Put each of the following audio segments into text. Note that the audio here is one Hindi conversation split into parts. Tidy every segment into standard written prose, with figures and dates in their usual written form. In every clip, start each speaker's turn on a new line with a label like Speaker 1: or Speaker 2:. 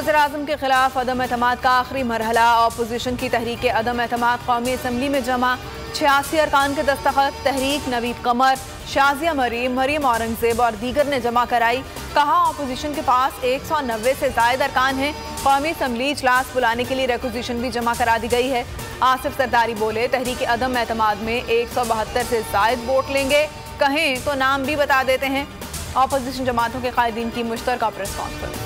Speaker 1: वज़ीर-ए-आज़म के खिलाफ अदम एतमाद का आखिरी मरहला। अपोजिशन की तहरीक अदम एतमाद कौमी असम्बली में जमा। 86 अरकान के दस्तखत तहरीक नवीद कमर, शाजिया मरीम, मरीम औरंगजेब और दीगर ने जमा कराई। कहा अपोजिशन के पास 190 से ज़ायद अरकान हैं। कौमी असम्बली इजलास बुलाने के लिए रिक्विजिशन भी जमा करा दी गई है। आसिफ सरदारी बोले, तहरीक अदम एतमाद में 172 से ज़ायद वोट लेंगे। कहें तो नाम भी बता देते हैं। अपोजिशन जमातों के कायदीन की मुश्तरका प्रेस कॉन्फ्रेंस।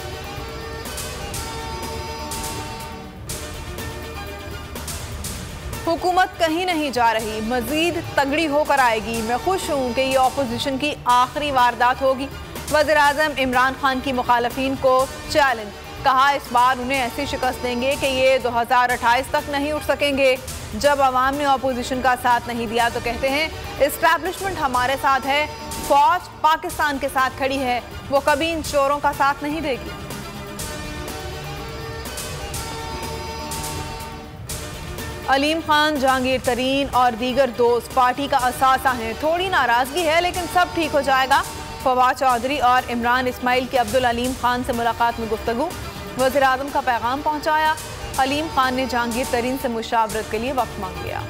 Speaker 1: हुकूमत कहीं नहीं जा रही, मजीद तगड़ी होकर आएगी। मैं खुश हूँ कि ये अपोजिशन की आखिरी वारदात होगी। वज़ीर-ए-आज़म इमरान खान की मुखालफीन को चैलेंज। कहा इस बार उन्हें ऐसी शिकस्त देंगे कि ये 2028 तक नहीं उठ सकेंगे। जब अवाम ने अपोजिशन का साथ नहीं दिया तो कहते हैं एस्टैब्लिशमेंट हमारे साथ है, फौज पाकिस्तान के साथ खड़ी है, वो कभी इन चोरों का साथ नहीं देगी। अलीम खान, जहांगीर तरीन और दीगर दोस्त पार्टी का असासा हैं। थोड़ी नाराजगी है लेकिन सब ठीक हो जाएगा। फवाद चौधरी और इमरान इस्माइल की अब्दुल अलीम खान से मुलाकात में गुफ्तगू। वज़ीर-ए-आज़म का पैगाम पहुंचाया। अलीम खान ने जहांगीर तरीन से मुशावरत के लिए वक्त मांग लिया।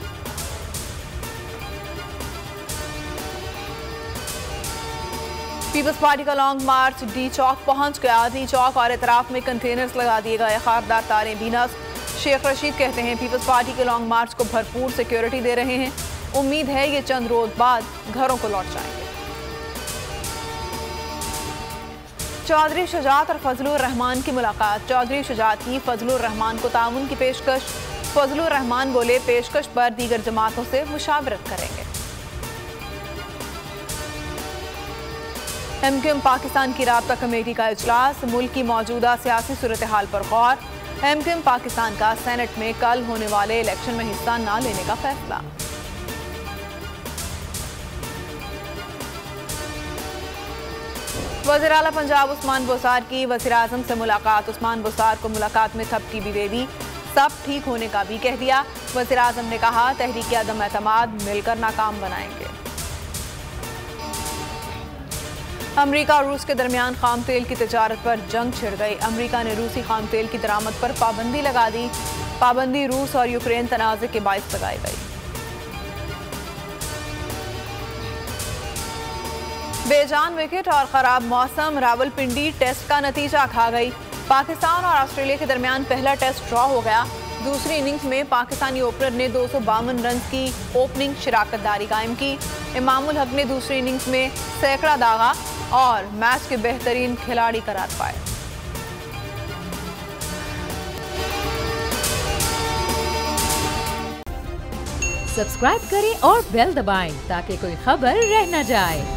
Speaker 1: पीपल्स पार्टी का लॉन्ग मार्च डी चौक पहुंच गया। डी चौक और इतराफ में कंटेनर्स लगा दिए गए, खारदार तारें भी नस्ब। शेख रशीद कहते हैं पीपल्स पार्टी के लॉन्ग मार्च को भरपूर सिक्योरिटी दे रहे हैं। उम्मीद है ये चंद रोज बाद घरों को लौट जाएंगे। चौधरी शुजात और फजलुर रहमान की मुलाकात। चौधरी शुजात की फजलुर रहमान को ताउन की पेशकश। फजलुर रहमान बोले पेशकश पर दीगर जमातों से मुशावरत करेंगे। एमक्यूएम पाकिस्तान की राब्ता कमेटी का इजलास। मुल्क की मौजूदा सियासी सूरत हाल पर गौर। एमक्यूएम पाकिस्तान का सेनेट में कल होने वाले इलेक्शन में हिस्सा न लेने का फैसला। वज़ीर आला पंजाब उस्मान बुज़दार की वज़ीर-ए-आज़म से मुलाकात। उस्मान बुज़दार को मुलाकात में थपकी भी दे दी, सब ठीक होने का भी कह दिया। वज़ीर-ए-आज़म ने कहा तहरीक अदम एतमाद मिलकर नाकाम बनाएंगे। अमरीका और रूस के दरमियान खाम तेल की तिजारत पर जंग छिड़ गई। अमरीका ने रूसी खाम तेल की दरामद पर पाबंदी लगा दी। पाबंदी रूस और यूक्रेन तनाज़े के बाइस लगाई गई। बेजान विकेट और खराब मौसम। रावलपिंडी टेस्ट का नतीजा खा गई। पाकिस्तान और ऑस्ट्रेलिया के दरमियान पहला टेस्ट ड्रॉ हो गया। दूसरी इनिंग्स में पाकिस्तानी ओपनर ने 252 रन की ओपनिंग शिराकतदारी कायम की। इमामुल हक ने दूसरी इनिंग्स में सैकड़ा दागा और मैच के बेहतरीन खिलाड़ी करार पाए।
Speaker 2: सब्सक्राइब करें और बेल दबाएं ताकि कोई खबर रह न जाए।